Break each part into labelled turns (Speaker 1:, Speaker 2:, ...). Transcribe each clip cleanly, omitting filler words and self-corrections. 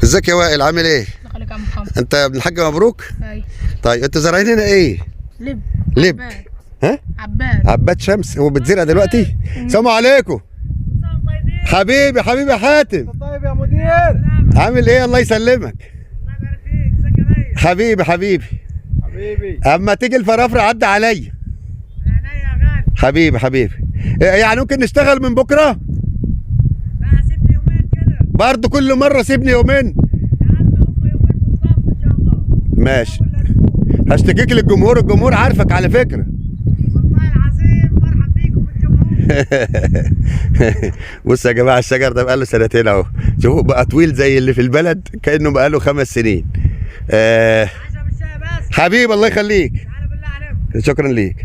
Speaker 1: ازيك يا وائل، عامل ايه؟
Speaker 2: الله يخليك يا عم محمد.
Speaker 1: انت ابن الحاج مبروك؟
Speaker 2: ايوه.
Speaker 1: طيب انتوا زارعين هنا ايه؟
Speaker 2: لب.
Speaker 1: لب.
Speaker 2: عباد.
Speaker 1: ها؟
Speaker 2: عباد.
Speaker 1: عباد شمس. هو بتزرع دلوقتي؟ السلام عليكم. حبيبي حبيبي يا حاتم.
Speaker 3: طيب يا مدير.
Speaker 1: عامل ايه؟ الله يسلمك. حبيبي حبيبي.
Speaker 3: حبيبي.
Speaker 1: اما تيجي الفرافره عدى عليا. حبيبي حبيبي. يعني ممكن نشتغل من بكره؟
Speaker 3: لا سيبني يومين كده.
Speaker 1: برضه كل مره سيبني يومين.
Speaker 3: يا عم هم يومين بالظبط ان شاء الله.
Speaker 1: ماشي.
Speaker 3: أول أسبوع.
Speaker 1: هشتكيك للجمهور، الجمهور عارفك على فكره.
Speaker 3: والله العظيم مرحب بيكم بالجمهور.
Speaker 1: بص يا جماعه، الشجر ده بقاله سنتين اهو. شوفوا بقى طويل زي اللي في البلد، كانه بقاله 5 سنين.
Speaker 3: عشان الشاي بس.
Speaker 1: حبيبي الله يخليك.
Speaker 3: تعالوا بالله عليكم.
Speaker 1: شكرا ليك.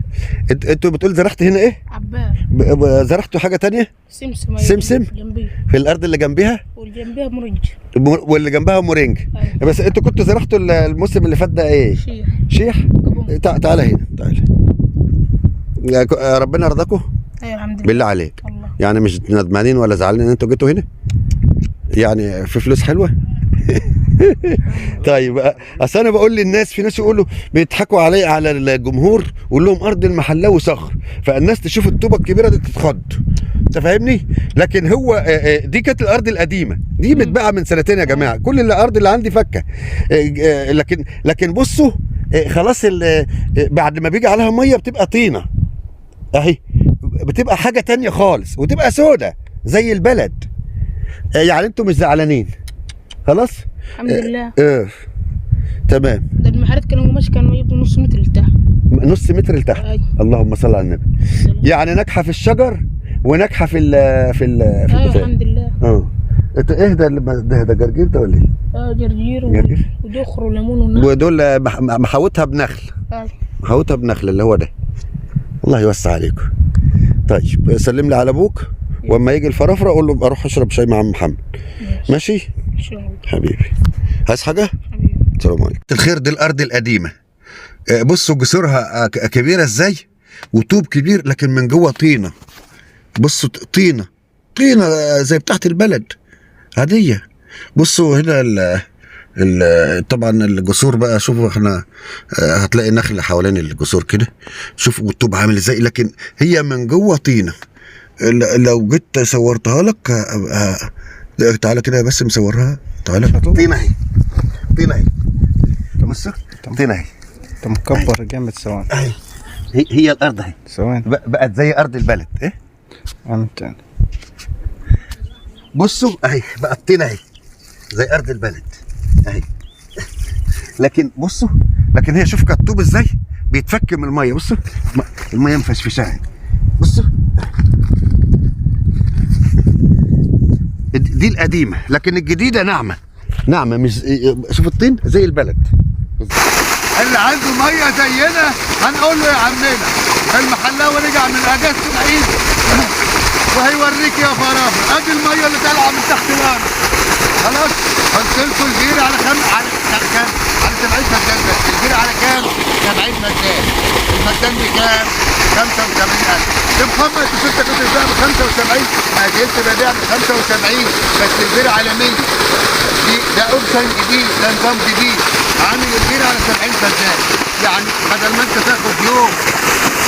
Speaker 1: انتوا بتقول زرعت هنا ايه؟
Speaker 2: عباد.
Speaker 1: زرعتوا حاجه تانية؟
Speaker 2: سمسم.
Speaker 1: سمسم؟
Speaker 2: جنبيه.
Speaker 1: في الارض اللي جنبها؟
Speaker 2: واللي جنبيها مرنج.
Speaker 1: واللي جنبها مورينج.
Speaker 2: أيوة.
Speaker 1: بس انتوا كنتوا زرعتوا الموسم اللي فات ده ايه؟
Speaker 2: شيح.
Speaker 1: شيح؟
Speaker 2: قبون.
Speaker 1: تعالى هنا، تعالى. ربنا يرضاكم
Speaker 2: ايوه الحمد لله.
Speaker 1: بالله عليك.
Speaker 2: الله.
Speaker 1: يعني مش ندمانين ولا زعلانين ان انتوا جيتوا هنا؟ يعني في فلوس حلوه؟ طيب، اصل انا بقول للناس، في ناس يقولوا بيضحكوا علي على الجمهور، ويقول لهم ارض المحلاوي صخر، فالناس تشوف الطوبه الكبيره دي تتخض. انت فاهمني؟ لكن هو دي كانت الارض القديمه، دي متباعه من سنتين يا جماعه، كل الارض اللي عندي فكه. لكن بصوا، خلاص بعد ما بيجي عليها ميه بتبقى طينه اهي، بتبقى حاجه تانية خالص، وتبقى سودة زي البلد. يعني انتوا مش زعلانين خلاص؟
Speaker 2: الحمد لله.
Speaker 1: تمام.
Speaker 2: ده المحلات كانوا يبقوا نص متر لتحت.
Speaker 1: نص متر لتحت.
Speaker 2: أيوة.
Speaker 1: اللهم صل على النبي. يعني ناجحه في الشجر وناجحه في
Speaker 2: ايوه
Speaker 1: البتاع.
Speaker 2: الحمد لله.
Speaker 1: انت ايه ده جرجير ده ولا ايه؟
Speaker 2: جرجير
Speaker 1: جرجير.
Speaker 2: ودخر وليمون ونخل.
Speaker 1: ودول محاوتها بنخل.
Speaker 2: ايوه.
Speaker 1: محاوتها بنخل اللي هو ده. الله يوسع عليكم. طيب سلم لي على ابوك، واما يجي الفرافره اقول له اروح اشرب شاي مع عم محمد. ماشي؟
Speaker 2: ان شاء الله.
Speaker 1: حبيبي. عايز حاجه؟
Speaker 2: حبيبي.
Speaker 1: السلام عليكم. الخير دي الارض القديمه. بصوا جسورها كبيره ازاي، وطوب كبير، لكن من جوه طينه. بصوا طينه زي بتاعت البلد عاديه. بصوا هنا طبعا الجسور بقى، شوفوا احنا هتلاقي نخل حوالين الجسور كده، شوفوا الطوب عامل ازاي، لكن هي من جوه طينه. لو جيت صورتها لك تعالى كده بس مصورها. تعالى. طينه اهي، طينه اهي. بص طينه اهي.
Speaker 3: انت مكبر جامد ثواني.
Speaker 1: اهي هي الارض اهي،
Speaker 3: ثواني.
Speaker 1: بقت زي ارض البلد. ايه
Speaker 3: انت
Speaker 1: بصوا اهي، بقت طينه اهي زي ارض البلد اهي. لكن بصوا، لكن هي شوف كالطوب ازاي بيتفك من الميه. بصوا الميه مفشفشه اهي. بصوا دي القديمه، لكن الجديده ناعمه مش شوف الطين زي البلد. اللي عنده ميه زينا هنقول له يا عمنا المحلاوي رجع من اجازته العيد وهيوريك يا فرافر. ادي الميه اللي طالعه من تحت الارض. خلاص قلت لكم الجير على على 70 فدان بس. الجير على كام؟ 70 فدان. الفدان بكام؟ 85,000. يا محمد انت كنت بتبيع ب 75؟ ما جبت ببيع ب 75 بس الجير على 100. ده اوبشن جديد، ده نظام جديد عامل الجير على 70 فدان. يعني بدل ما انت تاخد يوم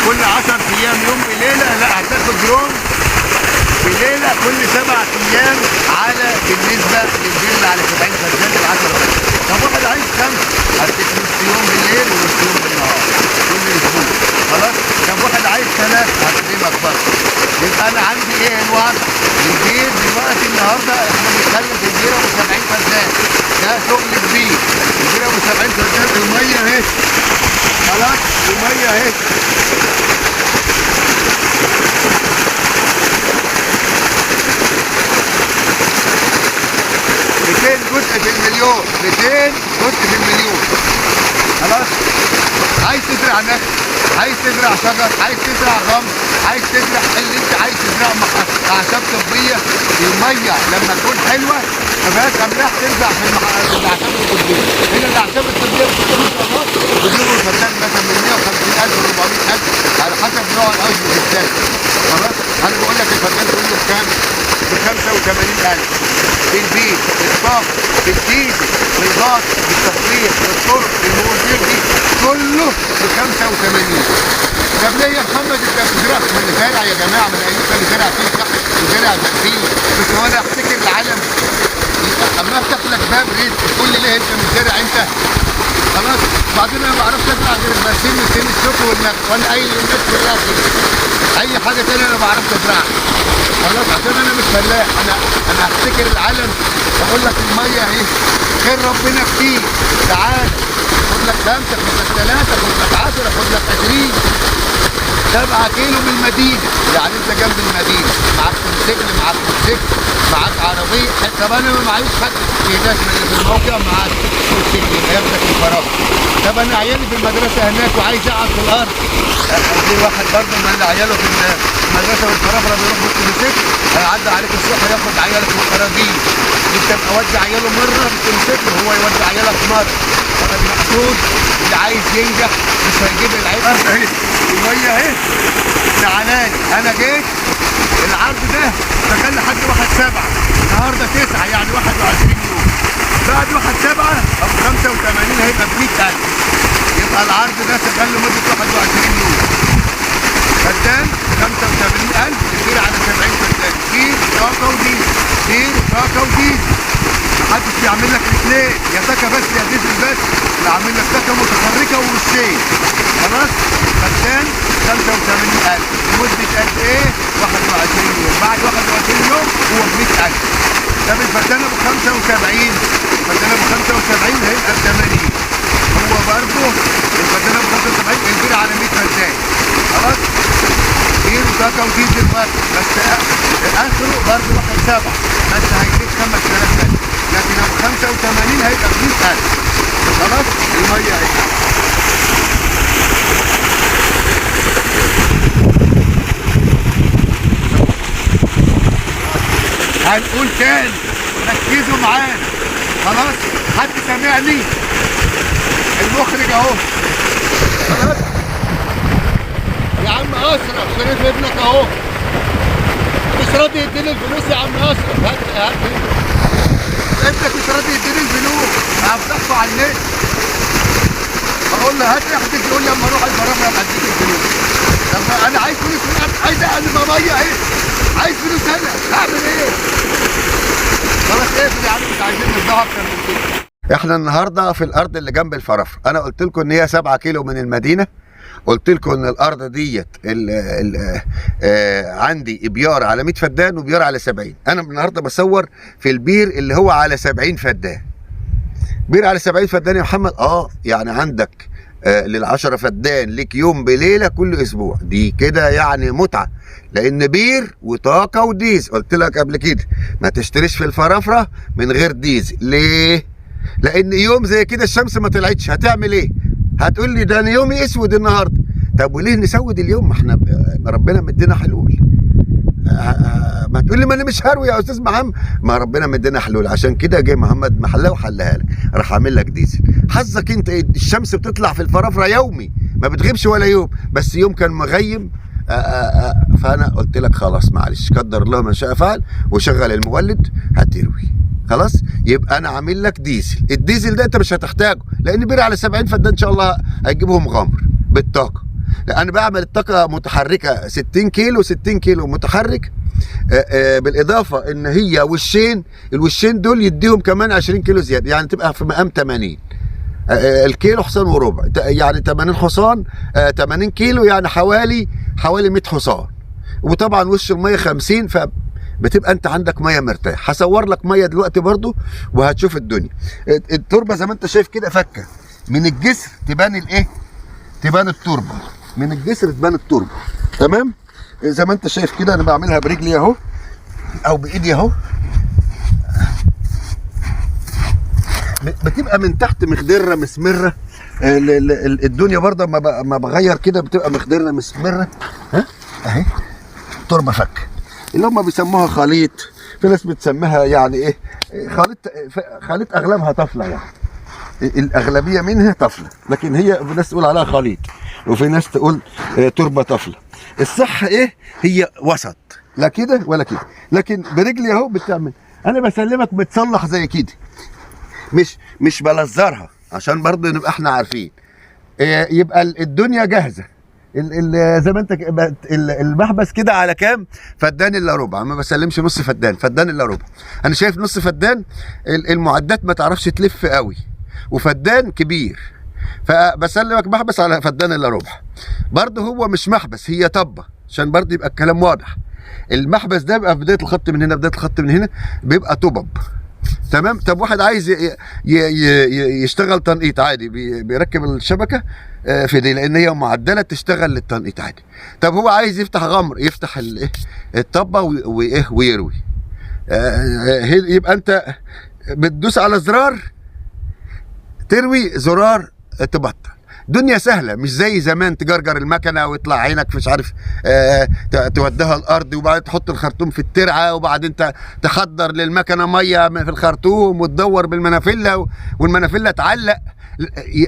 Speaker 1: كل 10 ايام يوم بليله، لا هتاخد يوم بليله كل 7 ايام على بالنسبه للجير اللي على 70 فدان ال 10 فدان. طب واحد عايز 5 هديك نص يوم بالليل ونص يوم بالنهار كل اسبوع. خلاص؟ طب واحد عايز 3 هكلمك برضه. يبقى انا عندي ايه الوضع؟ الجير دلوقتي النهارده احنا بنتكلم في الجير ابو 70 فدان، ده شغل كبير. الجير ابو 70 فدان الميه اهي. خلاص؟ الميه اهي. جزء في المليون، 200 جزء في المليون. خلاص؟ عايز تزرع نخل، عايز تزرع شجر، عايز تزرع رمل، عايز تزرع اللي انت عايز تزرعه مع اعشاب طبيه. الميه لما تكون حلوه ما فيهاش املاح تنزع في الاعشاب الطبيه. هنا الاعشاب الطبيه بتجيب ان شاء الله بتجيبوا الفدان مثلا من 150,000 ل 400,000 على حسب نوع الارض بالذات. خلاص؟ انا بقول لك الفدان كله بكام؟ ب 85,000. البيت، الطاقه، بالديزل بالغاز بالتصريح بالطرق بالموازير دي كله ب 85. طب ليه يا محمد انت بتزرع في المزارع يا جماعه؟ من ايام كان زرع فيه صح وزرع بنزين بس هو انا افتكر العالم اما افتح لك باب رزق تقول لي ليه انت مش زارع انت؟ خلاص بعدين انا ما بعرفش ازرع غير البرسيم وسن الشوك والنخل ولا اي الناس كلها كده. اي حاجه ثانيه انا ما بعرفش ازرعها. خلاص عشان انا مش فلاح. انا هفتكر العالم واقول لك الميه اهي خير ربنا كتير. تعال خد لك 5 خد لك 3 خد لك 10 خد لك 20 7 كيلو من المدينه. يعني انت جنب المدينه معاك موتوسيكل معاك موتوسيكل معاك عربيه. طب انا ما معيش حد في ناس من اللي في الموقع معاك موتوسيكل هياخدك الفراغ. طب انا عيالي في المدرسه هناك وعايز اقعد في الارض. في واحد برضه من عياله في المدرسه والفرافره بيروح بالموتوسيكل هيعدي عليك الصبح ياخد عيالك في الخراجيل. انت مودي عياله مره بالموتوسيكل وهو يودي عيالك مره. المقصود اللي عايز ينجح مش هيجيب العيب. اهي الميه اهي تعالالي. انا جيت العرض ده شغال لحد 1/7 النهارده 9 يعني 21 يوم. بعد 1/7 ابو 85 هيبقى ب 100,000. يبقى العرض ده شغال لمده 21 يوم. فدان 85,000 يصير على 70 فدان. كير طاقه وديزل كير طاقه وديزل. محدش بيعمل لك الاثنين يا طاقه بس يا ديزل بس. اللي عامل لك طاقه متحركه ووشين. خلاص فدان 85,000 لمده قد ايه؟ 21 يوم. بعد 21 يوم هو ب 100,000. طب الفدان ابو 75 الفدان ابو 75 هيبقى ب 80. هو برضه الفدان ابو 75 هينزل على 100 فدان. خلاص كير وطاقه وديزل برضه بس اخره برضه 1/7 بس هيجيب 5,000 بس. لكن ابو 85 هيبقى ب 100,000. خلاص الميه اهي. هنقول تاني ركزوا معانا. خلاص حد سامعني؟ المخرج اهو. خلاص يا عم اشرف شريف ابنك اهو مش راضي يديني الفلوس يا عم اشرف. هات انت مش راضي يديني الفلوس. هفتحه على النت بقول له هات احجز يقول لي اما اروح الفرافره ابقى اديك الفلوس. طب انا عايز فلوس من الارض عايز اقلب ميه اهي عايز فلوس هنا اعمل ايه؟ خلاص اقفل يا عم مش عايزين نصدعها اكتر من كده. احنا النهارده في الارض اللي جنب الفرافره. انا قلت لكم ان هي 7 كيلو من المدينه. قلت لكم ان الارض ديت عندي ابيار على 100 فدان وبيار على 70. انا النهارده بصور في البير اللي هو على 70 فدان. بير على 70 فدان يا محمد. يعني عندك لل10 فدان ليك يوم بليله كل اسبوع. دي كده يعني متعه لان بير وطاقه وديزل. قلت لك قبل كده ما تشتريش في الفرافره من غير ديزل. ليه؟ لان يوم زي كده الشمس ما طلعتش هتعمل ايه؟ هتقول لي ده انا يومي اسود النهارده. طب وليه نسود اليوم؟ ما احنا ربنا مدينا حلول. ما تقول لي ما انا مش هروي يا استاذ محمد. ما ربنا مدينا حلول عشان كده جاي محمد محلاه وحلها لك. راح عامل لك ديزل. حظك انت الشمس بتطلع في الفرافره يومي ما بتغيبش ولا يوم. بس يوم كان مغيم. فانا قلت لك خلاص معلش قدر الله ما شاء فعل وشغل المولد هتروي. خلاص يبقى انا عامل لك ديزل. الديزل ده انت مش هتحتاجه لان بير على 70 فدان ان شاء الله هيجيبهم غمر بالطاقه. انا بعمل الطاقه متحركه 60 كيلو 60 كيلو متحرك. بالاضافه ان هي وشين. الوشين دول يديهم كمان 20 كيلو زياده يعني تبقى في مقام 80. الكيلو حصان وربع يعني 80 حصان 80 كيلو يعني حوالي 100 حصان. وطبعا وش الميه 50 فبتبقى انت عندك ميه مرتاح. هصور لك ميه دلوقتي برضو وهتشوف الدنيا. التربه زي ما انت شايف كده فكه من الجسر تبان الايه؟ تبان التربه. من الجسر تبان التربه. تمام؟ زي ما انت شايف كده انا بعملها برجلي اهو او بايدي اهو. بتبقى من تحت مخضره مسمره. الدنيا برضه ما بغير كده بتبقى مخضره مسمره. ها اهي تربه فك اللي هم بيسموها خليط. في ناس بتسميها يعني ايه خليط اغلبها طفله يعني. الاغلبيه منها طفله لكن هي في ناس تقول عليها خليط وفي ناس تقول تربه طفله. الصح ايه؟ هي وسط لا كده ولا كده. لكن برجلي اهو بتعمل. انا بسلمك بتصلح زي كده. مش بلزرها عشان برضه نبقى احنا عارفين. يبقى الدنيا جاهزه. زي ما انت المحبس كده على كام؟ فدان الا ربع. ما بسلمش نص فدان، فدان الا ربع. انا شايف نص فدان المعدات ما تعرفش تلف قوي، وفدان كبير، فبسلمك محبس على فدان الا ربع. برضه هو مش محبس، هي طبه، عشان برضه يبقى الكلام واضح. المحبس ده بيبقى في بدايه الخط من هنا، بدايه الخط من هنا بيبقى طبب. تمام. طب واحد عايز يشتغل تنقيط عادي، بيركب الشبكه في دي، لان هي معدله تشتغل للتنقيط عادي. طب هو عايز يفتح غمر، يفتح الطبه ويروي. يبقى انت بتدوس على زرار تروي، زرار تبطل. دنيا سهله، مش زي زمان تجرجر المكنه ويطلع عينك مش عارف توديها الارض، وبعدين تحط الخرطوم في الترعه، وبعدين تحضر للمكنه ميه في الخرطوم وتدور بالمنافله والمنافله تعلق.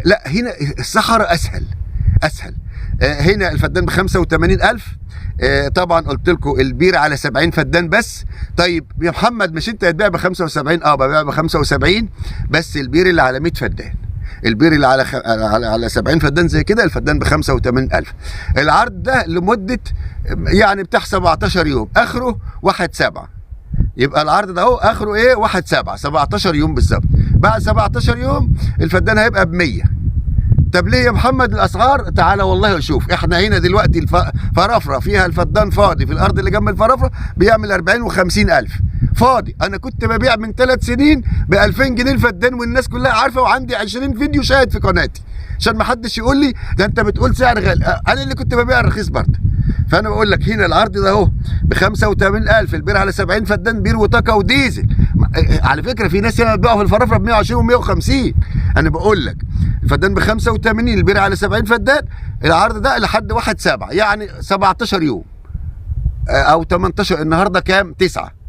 Speaker 1: لا، هنا الصحراء اسهل. هنا الفدان ب 85,000. طبعا قلت لكم البير على 70 فدان بس. طيب يا محمد مش انت هتبيع ب 75؟ ببيع ب 75، بس البير اللي على 100 فدان. البير اللي على 70 فدان زي كده الفدان ب 85,000. العرض ده لمده يعني بتاع 17 يوم، اخره 1/7. يبقى العرض ده اهو اخره ايه؟ 1/7، 17 يوم بالظبط. بعد 17 يوم الفدان هيبقى ب 100. طب ليه يا محمد الاسعار؟ تعالى والله شوف. احنا هنا دلوقتي الفرافره فيها الفدان فاضي في الارض اللي جنب الفرافره بيعمل 40 و50 الف فاضي. انا كنت ببيع من 3 سنين ب 2000 جنيه الفدان، والناس كلها عارفه، وعندي 20 فيديو شاهد في قناتي، عشان ما حدش يقول لي ده انت بتقول سعر غالي. انا اللي كنت ببيع الرخيص برضه. فانا بقول لك هنا العرض ده اهو ب 85,000، البير على 70 فدان، بير وطاقه وديزل. على فكره في ناس هنا بتبيعوا في الفرافره ب 120 و150. انا بقول لك الفدان ب 85، البير على 70 فدان، العرض ده لحد 1/7، يعني 17 يوم او 18. النهارده كام؟ 9.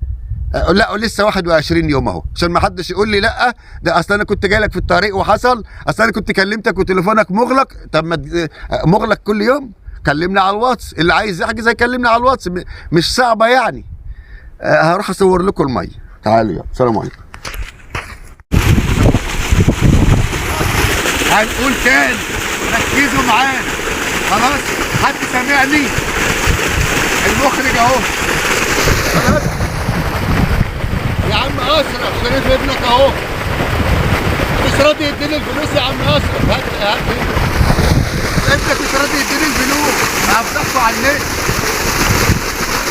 Speaker 1: لا لسه 21 يوم اهو، عشان ما حدش يقول لي لا ده اصل انا كنت جاي لك في الطريق وحصل، اصل انا كنت كلمتك وتليفونك مغلق. طب ما مغلق كل يوم؟ كلمنا على الواتس، اللي عايز يحجز هيكلمنا على الواتس، مش صعبه يعني. هروح اصور لكم الميه. تعالوا يلا، سلام عليكم. هنقول تاني، ركزوا معانا خلاص. حد سامعني؟ المخرج اهو خلاص. يا عم اشرف شريف ابنك اهو، مش راضي يديني الفلوس يا عم اشرف. هات انت مش راضي يديني الفلوس، هفتحكوا على النت.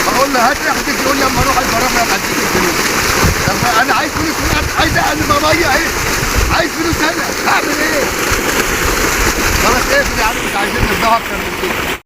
Speaker 1: بقول له هات احجز، يقول لي اما اروح الفرافره هديك الفلوس. طب انا عايز فلوس، عايز اقلب ميه اهي، عايز فلوس انا، اعمل ايه؟ خلاص اقفل يا عم، مش عايزين نفضحوا اكتر من كده.